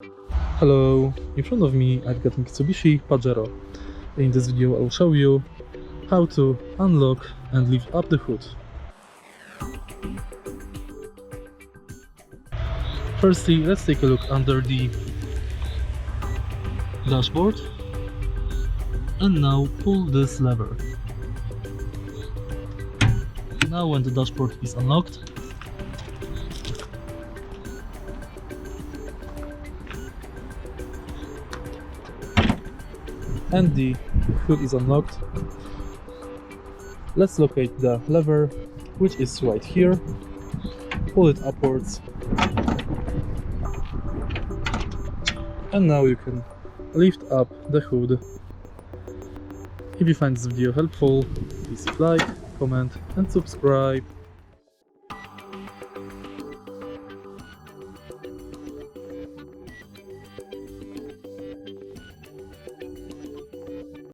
Hello, in front of me I've got Mitsubishi Pajero. In this video I'll show you how to unlock and lift up the hood. Firstly, let's take a look under the dashboard and now pull this lever. Now when the dashboard is unlocked, and the hood is unlocked, let's locate the lever, which is right here, pull it upwards, and now you can lift up the hood. If you find this video helpful, please like, comment and subscribe.